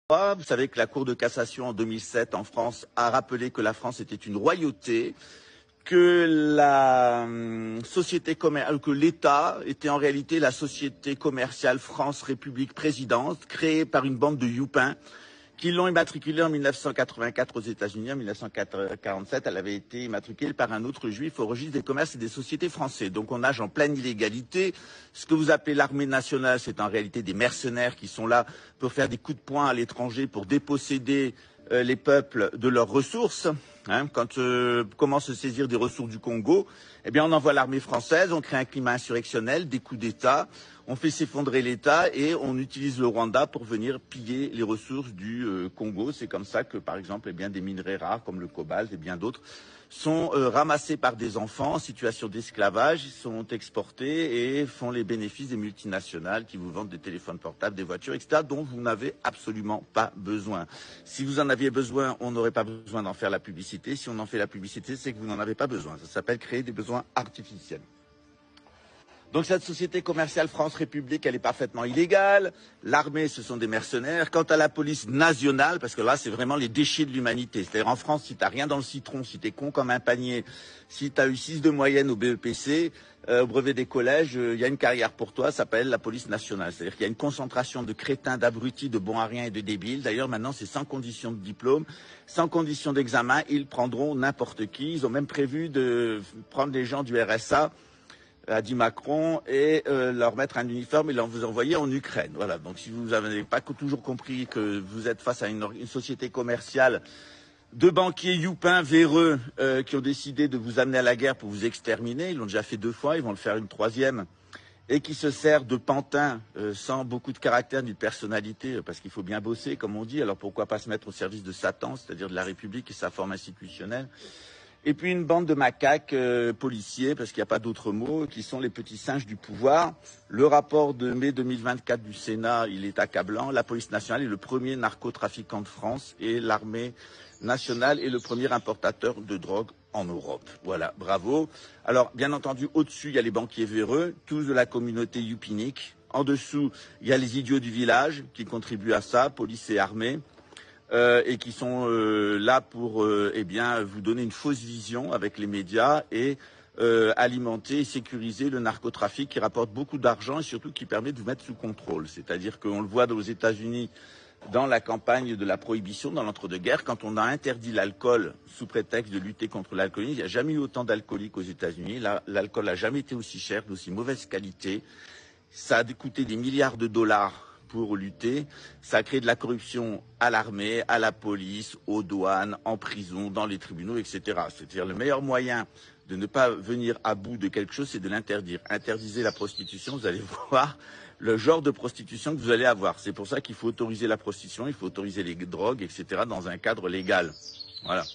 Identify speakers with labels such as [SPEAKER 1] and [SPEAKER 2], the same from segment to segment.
[SPEAKER 1] Vous savez que la Cour de cassation en 2007 en France a rappelé que la France était une royauté, que que l'État était en réalité la société commerciale France République Présidence, créée par une bande de youpins qui l'ont immatriculée en 1984 aux États-Unis. En 1947, elle avait été immatriculée par un autre juif au registre des commerces et des sociétés français. Donc on nage en pleine illégalité. Ce que vous appelez l'armée nationale, c'est en réalité des mercenaires qui sont là pour faire des coups de poing à l'étranger, pour déposséder les peuples de leurs ressources. Quand comment se saisir des ressources du Congo, eh bien on envoie l'armée française, on crée un climat insurrectionnel, des coups d'État, on fait s'effondrer l'État et on utilise le Rwanda pour venir piller les ressources du Congo. C'est comme ça que, par exemple, eh bien, des minerais rares comme le cobalt et bien d'autres sont ramassés par des enfants en situation d'esclavage, ils sont exportés et font les bénéfices des multinationales qui vous vendent des téléphones portables, des voitures, etc., dont vous n'avez absolument pas besoin. Si vous en aviez besoin, on n'aurait pas besoin d'en faire la publicité. Si on en fait la publicité, c'est que vous n'en avez pas besoin. Ça s'appelle créer des besoins artificiels. Donc cette société commerciale France République, elle est parfaitement illégale. L'armée, ce sont des mercenaires. Quant à la police nationale, parce que là, c'est vraiment les déchets de l'humanité. C'est-à-dire en France, si t'as rien dans le citron, si t'es con comme un panier, si t'as eu 6 de moyenne au BEPC, au brevet des collèges, il y a une carrière pour toi, ça s'appelle la police nationale. C'est-à-dire qu'il y a une concentration de crétins, d'abrutis, de bons à rien et de débiles. D'ailleurs, maintenant, c'est sans condition de diplôme, sans condition d'examen. Ils prendront n'importe qui. Ils ont même prévu de prendre les gens du RSA, a dit Macron, et leur mettre un uniforme et vous envoyer en Ukraine. Voilà. Donc si vous n'avez pas toujours compris que vous êtes face à une société commerciale de banquiers youpins véreux qui ont décidé de vous amener à la guerre pour vous exterminer, ils l'ont déjà fait 2 fois, ils vont le faire une 3e, et qui se sert de pantins sans beaucoup de caractère ni de personnalité, parce qu'il faut bien bosser, comme on dit, alors pourquoi pas se mettre au service de Satan, c'est-à-dire de la République et sa forme institutionnelle. Et puis une bande de macaques policiers, parce qu'il n'y a pas d'autre mot, qui sont les petits singes du pouvoir. Le rapport de mai 2024 du Sénat, il est accablant. La police nationale est le premier narcotrafiquant de France et l'armée nationale est le premier importateur de drogue en Europe. Voilà, bravo. Alors, bien entendu, au-dessus, il y a les banquiers véreux, tous de la communauté youpinique. En dessous, il y a les idiots du village qui contribuent à ça, police et armée. Et qui sont là pour eh bien, vous donner une fausse vision avec les médias et alimenter et sécuriser le narcotrafic qui rapporte beaucoup d'argent et surtout qui permet de vous mettre sous contrôle. C'est-à-dire qu'on le voit aux États-Unis dans la campagne de la prohibition, dans l'entre-deux-guerres, quand on a interdit l'alcool sous prétexte de lutter contre l'alcoolisme. Il n'y a jamais eu autant d'alcooliques aux États-Unis. L'alcool n'a jamais été aussi cher, d'aussi mauvaise qualité. Ça a coûté des milliards de dollars pour lutter. Ça a créé de la corruption à l'armée, à la police, aux douanes, en prison, dans les tribunaux, etc. C'est-à-dire le meilleur moyen de ne pas venir à bout de quelque chose, c'est de l'interdire. Interdisez la prostitution, vous allez voir le genre de prostitution que vous allez avoir. C'est pour ça qu'il faut autoriser la prostitution, il faut autoriser les drogues, etc. dans un cadre légal. Voilà.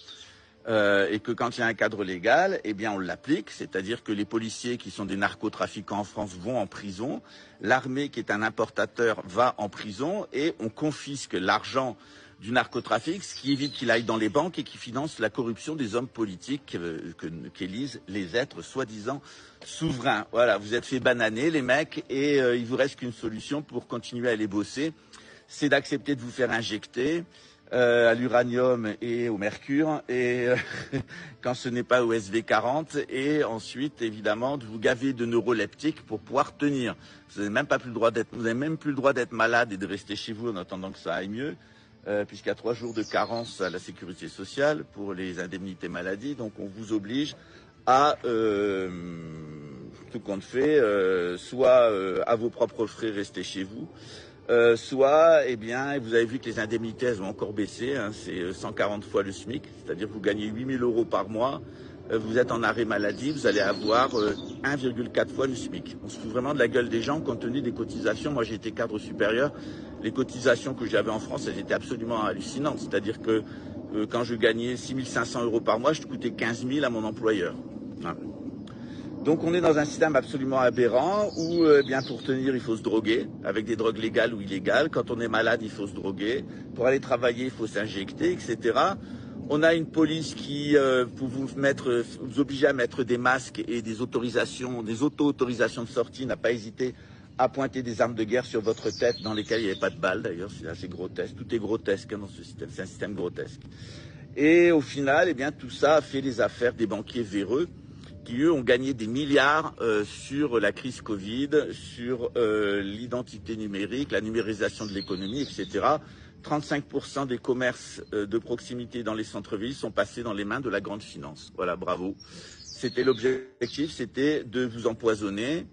[SPEAKER 1] Et que quand il y a un cadre légal, eh bien on l'applique, c'est-à-dire que les policiers qui sont des narcotrafiquants en France vont en prison, l'armée qui est un importateur va en prison et on confisque l'argent du narcotrafic, ce qui évite qu'il aille dans les banques et qui finance la corruption des hommes politiques qu'élisent les êtres soi-disant souverains. Voilà, vous êtes fait bananer les mecs et il vous reste qu'une solution pour continuer à aller bosser, c'est d'accepter de vous faire injecter à l'uranium et au mercure, et quand ce n'est pas au SV40, et ensuite, évidemment, de vous gaver de neuroleptiques pour pouvoir tenir. Vous n'avez même plus le droit d'être malade et de rester chez vous en attendant que ça aille mieux, puisqu'il y a 3 jours de carence à la sécurité sociale pour les indemnités maladie, donc on vous oblige à tout compte fait, soit à vos propres frais rester chez vous, soit, eh bien, vous avez vu que les indemnités, elles ont encore baissé, hein, c'est 140 fois le SMIC, c'est-à-dire que vous gagnez 8 000 € par mois, vous êtes en arrêt maladie, vous allez avoir 1,4 fois le SMIC. On se fout vraiment de la gueule des gens compte tenu des cotisations. Moi, j'ai été cadre supérieur, les cotisations que j'avais en France, elles étaient absolument hallucinantes, c'est-à-dire que quand je gagnais 6 500 € par mois, je coûtais 15 000 à mon employeur. Hein. Donc on est dans un système absolument aberrant où bien pour tenir il faut se droguer avec des drogues légales ou illégales. Quand on est malade il faut se droguer. Pour aller travailler il faut s'injecter, etc. On a une police qui pour vous obliger à mettre des masques et des autorisations, des auto-autorisations de sortie, n'a pas hésité à pointer des armes de guerre sur votre tête dans lesquelles il n'y avait pas de balles d'ailleurs, c'est assez grotesque, tout est grotesque dans ce système, c'est un système grotesque. Et au final, eh bien, tout ça a fait les affaires des banquiers véreux qui, eux, ont gagné des milliards sur la crise Covid, sur l'identité numérique, la numérisation de l'économie, etc. 35% des commerces de proximité dans les centres-villes sont passés dans les mains de la grande finance. Voilà, bravo. C'était l'objectif, c'était de vous empoisonner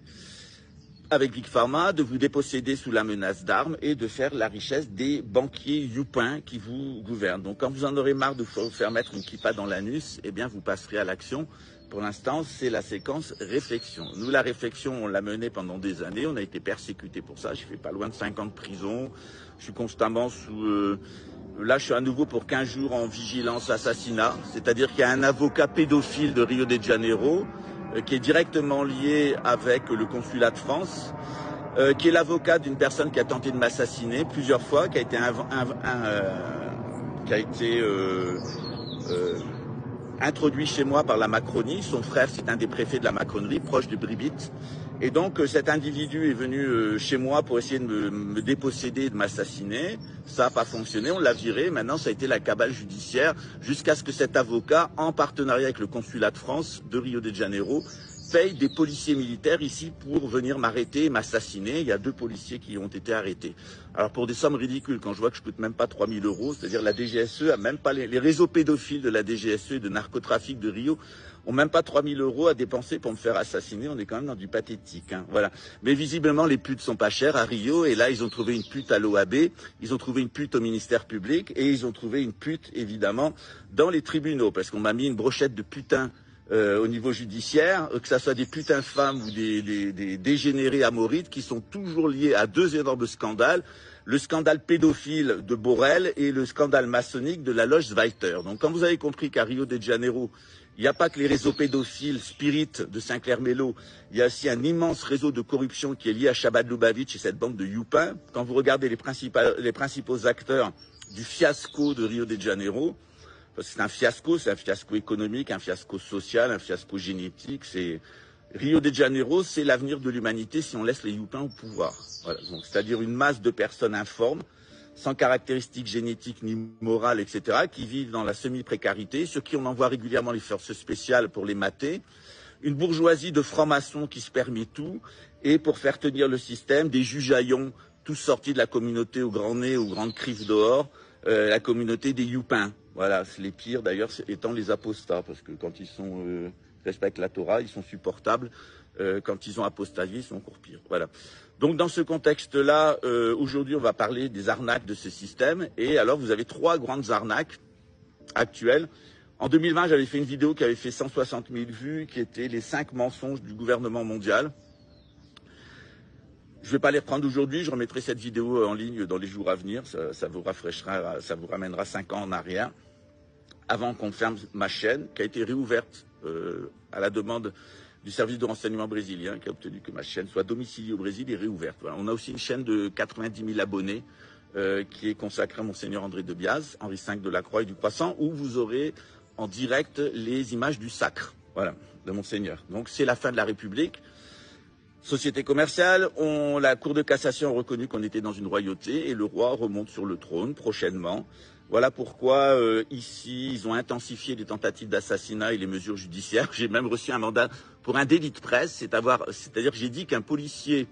[SPEAKER 1] avec Big Pharma, de vous déposséder sous la menace d'armes et de faire la richesse des banquiers youpins qui vous gouvernent. Donc quand vous en aurez marre de vous faire mettre une kippa dans l'anus, eh bien vous passerez à l'action. Pour l'instant, c'est la séquence réflexion. Nous, la réflexion, on l'a menée pendant des années. On a été persécutés pour ça. J'ai fait pas loin de 5 ans de prison. Je suis constamment sous... Là, je suis à nouveau pour 15 jours en vigilance assassinat. C'est-à-dire qu'il y a un avocat pédophile de Rio de Janeiro qui est directement lié avec le consulat de France, qui est l'avocat d'une personne qui a tenté de m'assassiner plusieurs fois, qui a été introduit chez moi par la Macronie. Son frère, c'est un des préfets de la Macronerie, proche de Bribit. Et donc, cet individu est venu chez moi pour essayer de me déposséder et de m'assassiner. Ça n'a pas fonctionné, on l'a viré. Maintenant, ça a été la cabale judiciaire jusqu'à ce que cet avocat, en partenariat avec le consulat de France de Rio de Janeiro, paye des policiers militaires ici pour venir m'arrêter et m'assassiner. Il y a 2 policiers qui ont été arrêtés. Alors pour des sommes ridicules, quand je vois que je coûte même pas 3 000 €, c'est-à-dire la DGSE a même pas les réseaux pédophiles de la DGSE et de narcotrafic de Rio ont même pas 3 000 € à dépenser pour me faire assassiner. On est quand même dans du pathétique, hein, voilà. Mais visiblement les putes sont pas chères à Rio et là ils ont trouvé une pute à l'OAB, ils ont trouvé une pute au ministère public et ils ont trouvé une pute évidemment dans les tribunaux parce qu'on m'a mis une brochette de putains au niveau judiciaire, que ça soit des putains femmes ou des dégénérés amorites qui sont toujours liés à 2 énormes scandales, le scandale pédophile de Borrell et le scandale maçonnique de la loge Zweiter. Donc quand vous avez compris qu'à Rio de Janeiro, il n'y a pas que les réseaux pédophiles Spirit de Sinclair-Mello, il y a aussi un immense réseau de corruption qui est lié à Chabad Lubavitch et cette bande de youpins. Quand vous regardez les principaux acteurs du fiasco de Rio de Janeiro, parce que c'est un fiasco économique, un fiasco social, un fiasco génétique. Rio de Janeiro, c'est l'avenir de l'humanité si on laisse les youpins au pouvoir. Voilà. Donc, c'est-à-dire une masse de personnes informes, sans caractéristiques génétiques ni morales, etc., qui vivent dans la semi-précarité, sur qui on envoie régulièrement les forces spéciales pour les mater, une bourgeoisie de francs-maçons qui se permet tout, et pour faire tenir le système, des jugeaillons, tous sortis de la communauté au grand nez, aux grandes crises dehors, la communauté des youpins. Voilà, c'est les pires d'ailleurs étant les apostats, parce que quand ils respectent la Torah, ils sont supportables. Quand ils ont apostasié, ils sont encore pires. Voilà. Donc dans ce contexte-là, aujourd'hui, on va parler des arnaques de ce système. Et alors, vous avez 3 grandes arnaques actuelles. En 2020, j'avais fait une vidéo qui avait fait 160 000 vues, qui était les 5 mensonges du gouvernement mondial. Je ne vais pas les reprendre aujourd'hui, je remettrai cette vidéo en ligne dans les jours à venir, ça vous rafraîchira, ça vous ramènera 5 ans en arrière, avant qu'on ferme ma chaîne, qui a été réouverte à la demande du service de renseignement brésilien, qui a obtenu que ma chaîne soit domiciliée au Brésil et réouverte. Voilà. On a aussi une chaîne de 90 000 abonnés, qui est consacrée à Monseigneur André de Biaz, Henri V de la Croix et du Croissant, où vous aurez en direct les images du sacre, voilà, de Monseigneur. Donc c'est la fin de la République. Société commerciale, la Cour de cassation a reconnu qu'on était dans une royauté et le roi remonte sur le trône prochainement. Voilà pourquoi ici, ils ont intensifié les tentatives d'assassinat et les mesures judiciaires. J'ai même reçu un mandat pour un délit de presse, c'est-à-dire que j'ai dit qu'un policier...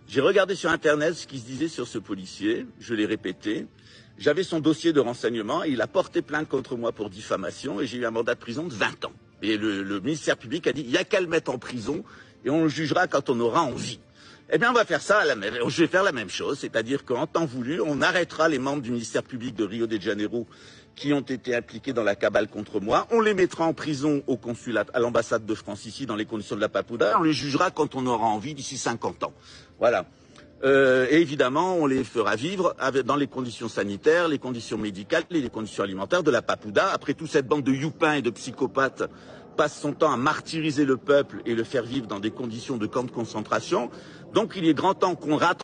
[SPEAKER 1] J'ai regardé sur Internet ce qui se disait sur ce policier, je l'ai répété. J'avais son dossier de renseignement et il a porté plainte contre moi pour diffamation et j'ai eu un mandat de prison de 20 ans. Et le ministère public a dit, il n'y a qu'à le mettre en prison et on le jugera quand on aura envie. Eh bien, on va faire ça, je vais faire la même chose, c'est-à-dire qu'en temps voulu, on arrêtera les membres du ministère public de Rio de Janeiro qui ont été impliqués dans la cabale contre moi. On les mettra en prison au consulat, à l'ambassade de France ici, dans les conditions de la Papouda. On les jugera quand on aura envie d'ici 50 ans. Voilà. Et évidemment, on les fera vivre dans les conditions sanitaires, les conditions médicales et les conditions alimentaires de la Papouda. Après tout, cette bande de youpins et de psychopathes passe son temps à martyriser le peuple et le faire vivre dans des conditions de camps de concentration. Donc il est grand temps qu'on rattrape